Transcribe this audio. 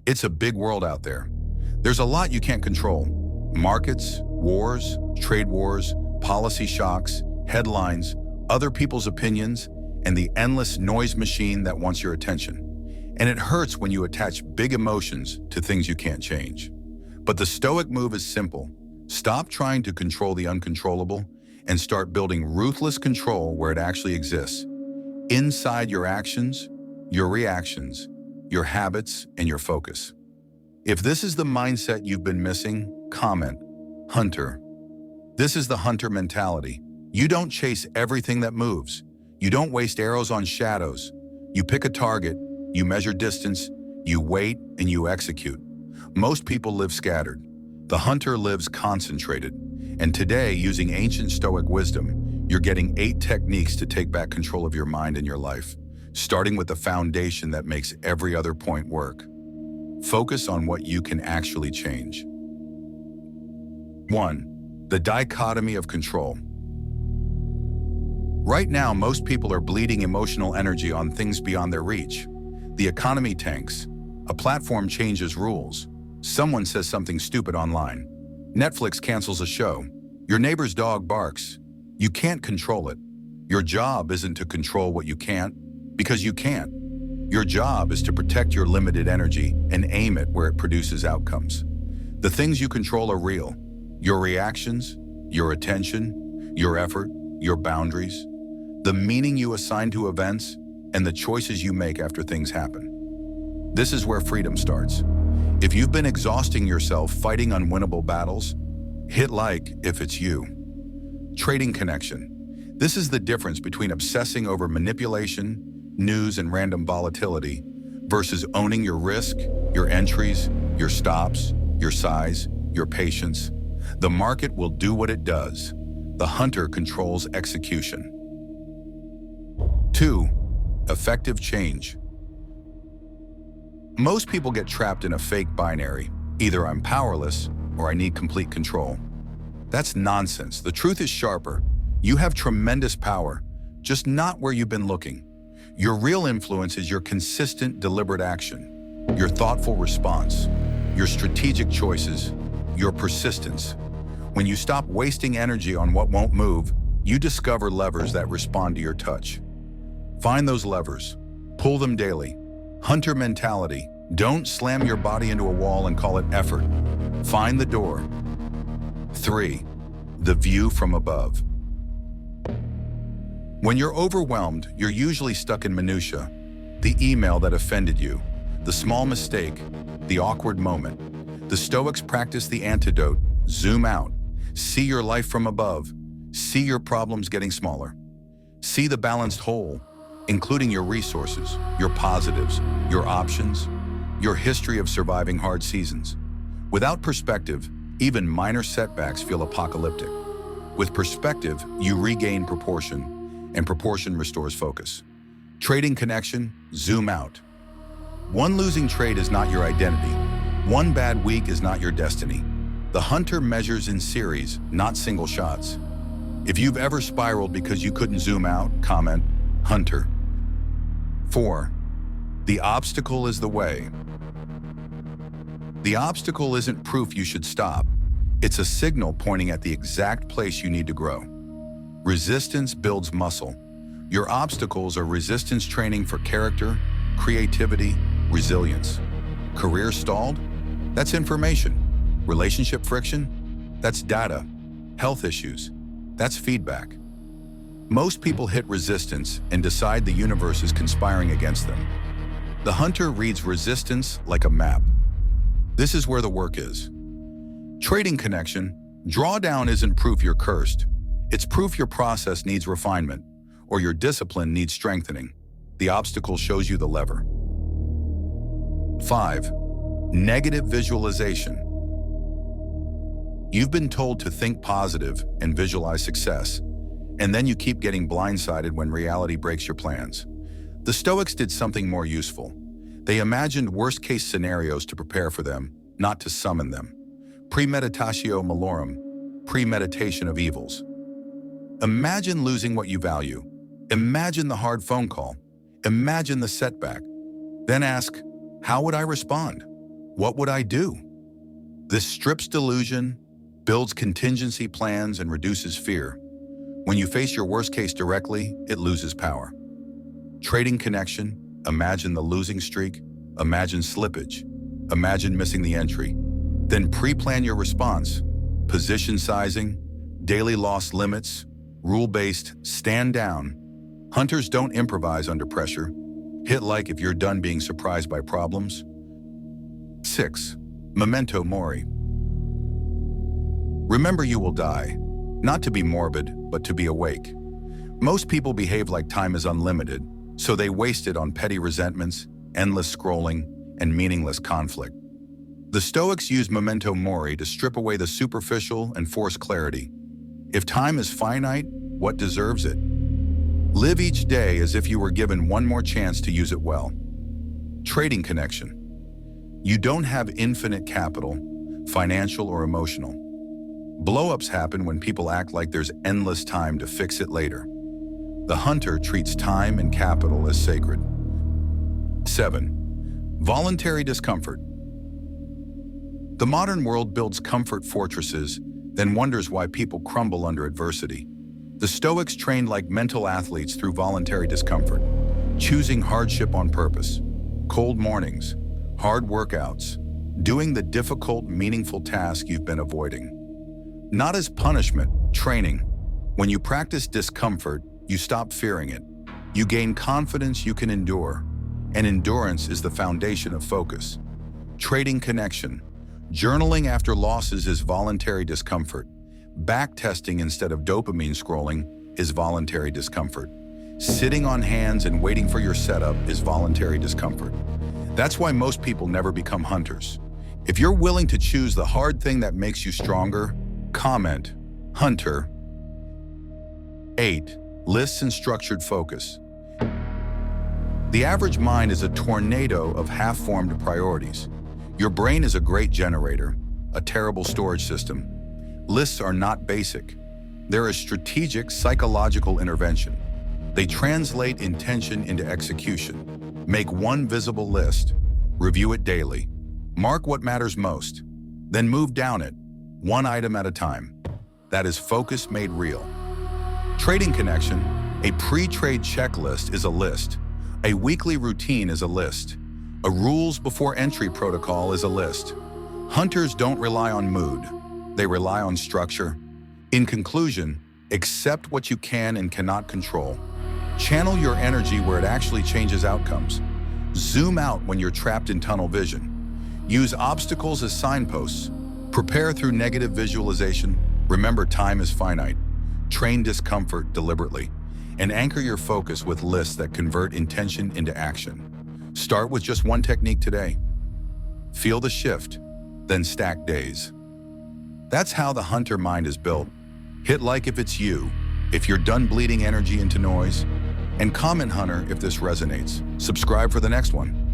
It's a big world out there. There's a lot you can't control. Markets, wars, trade wars, policy shocks, headlines, other people's opinions, and the endless noise machine that wants your attention. And it hurts when you attach big emotions to things you can't change. But the Stoic move is simple. Stop trying to control the uncontrollable and start building ruthless control where it actually exists. Inside your actions, your reactions, your habits, and your focus. If this is the mindset you've been missing, comment, Hunter. This is the Hunter mentality. You don't chase everything that moves. You don't waste arrows on shadows. You pick a target, you measure distance, you wait, and you execute. Most people live scattered. The Hunter lives concentrated. And today, using ancient Stoic wisdom, you're getting 8 techniques to take back control of your mind and your life, starting with the foundation that makes every other point work. Focus on what you can actually change. 1. The Dichotomy of Control. Right now, most people are bleeding emotional energy on things beyond their reach. The economy tanks. A platform changes rules. Someone says something stupid online. Netflix cancels a show. Your neighbor's dog barks. You can't control it. Your job isn't to control what you can't, because you can't. Your job is to protect your limited energy and aim it where it produces outcomes. The things you control are real. Your reactions, your attention, your effort, your boundaries, the meaning you assign to events, and the choices you make after things happen. This is where freedom starts. If you've been exhausting yourself fighting unwinnable battles, hit like if it's you. Trading connection. This is the difference between obsessing over manipulation, news, and random volatility versus owning your risk, your entries, your stops, your size, your patience. The market will do what it does. The Hunter controls execution. 2. Effective change. Most people get trapped in a fake binary. Either I'm powerless or I need complete control. That's nonsense. The truth is sharper. You have tremendous power, just not where you've been looking. Your real influence is your consistent, deliberate action, your thoughtful response, your strategic choices, your persistence. When you stop wasting energy on what won't move, you discover levers that respond to your touch. Find those levers. Pull them daily. Hunter mentality. Don't slam your body into a wall and call it effort. Find the door. 3. The view from above. When you're overwhelmed, you're usually stuck in minutia. The email that offended you, the small mistake, the awkward moment. The Stoics practice the antidote. Zoom out. See your life from above. See your problems getting smaller. See the balanced whole, including your resources, your positives, your options, your history of surviving hard seasons. Without perspective, even minor setbacks feel apocalyptic. With perspective, you regain proportion, and proportion restores focus. Trading connection, zoom out. One losing trade is not your identity. One bad week is not your destiny. The Hunter measures in series, not single shots. If you've ever spiraled because you couldn't zoom out, comment, Hunter. 4. The obstacle is the way. The obstacle isn't proof you should stop. It's a signal pointing at the exact place you need to grow. Resistance builds muscle. Your obstacles are resistance training for character, creativity, resilience. Career stalled? That's information. Relationship friction? That's data. Health issues? That's feedback. Most people hit resistance and decide the universe is conspiring against them. The Hunter reads resistance like a map. This is where the work is. Trading connection, drawdown isn't proof you're cursed. It's proof your process needs refinement or your discipline needs strengthening. The obstacle shows you the lever. 5. Negative visualization. You've been told to think positive and visualize success, and then you keep getting blindsided when reality breaks your plans. The Stoics did something more useful. They imagined worst-case scenarios to prepare for them, not to summon them. Premeditatio malorum, premeditation of evils. Imagine losing what you value. Imagine the hard phone call. Imagine the setback. Then ask, how would I respond? What would I do? This strips delusion, builds contingency plans, and reduces fear. When you face your worst case directly, it loses power. Trading connection, imagine the losing streak, imagine slippage, imagine missing the entry. Then pre-plan your response, position sizing, daily loss limits, rule-based, stand down. Hunters don't improvise under pressure. Hit like if you're done being surprised by problems. 6. Memento mori. Remember you will die, not to be morbid, but to be awake. Most people behave like time is unlimited, so they waste it on petty resentments, endless scrolling, and meaningless conflict. The Stoics use memento mori to strip away the superficial and force clarity. If time is finite, what deserves it? Live each day as if you were given one more chance to use it well. Trading connection. You don't have infinite capital, financial or emotional. Blow-ups happen when people act like there's endless time to fix it later. The hunter treats time and capital as sacred. 7. Voluntary discomfort. The modern world builds comfort fortresses, then wonders why people crumble under adversity. The Stoics trained like mental athletes through voluntary discomfort, choosing hardship on purpose, cold mornings, hard workouts, doing the difficult, meaningful task you've been avoiding. Not as punishment, training. When you practice discomfort, you stop fearing it. You gain confidence you can endure, and endurance is the foundation of focus. Trading connection. Journaling after losses is voluntary discomfort. Backtesting instead of dopamine scrolling is voluntary discomfort. Sitting on hands and waiting for your setup is voluntary discomfort. That's why most people never become hunters. If you're willing to choose the hard thing that makes you stronger, comment, hunter. 8. Lists and structured focus. The average mind is a tornado of half-formed priorities. Your brain is a great generator, a terrible storage system. Lists are not basic. They're a strategic psychological intervention. They translate intention into execution. Make one visible list, review it daily, mark what matters most, then move down it, one item at a time. That is focus made real. Trading connection. A pre-trade checklist is a list. A weekly routine is a list. A rules before entry protocol is a list. Hunters don't rely on mood. They rely on structure. In conclusion, accept what you can and cannot control. Channel your energy where it actually changes outcomes. Zoom out when you're trapped in tunnel vision. Use obstacles as signposts. Prepare through negative visualization. Remember, time is finite. Train discomfort deliberately. And anchor your focus with lists that convert intention into action. Start with just one technique today. Feel the shift, then stack days. That's how the hunter mind is built. Hit like if it's you, if you're done bleeding energy into noise, and comment hunter if this resonates. Subscribe for the next one.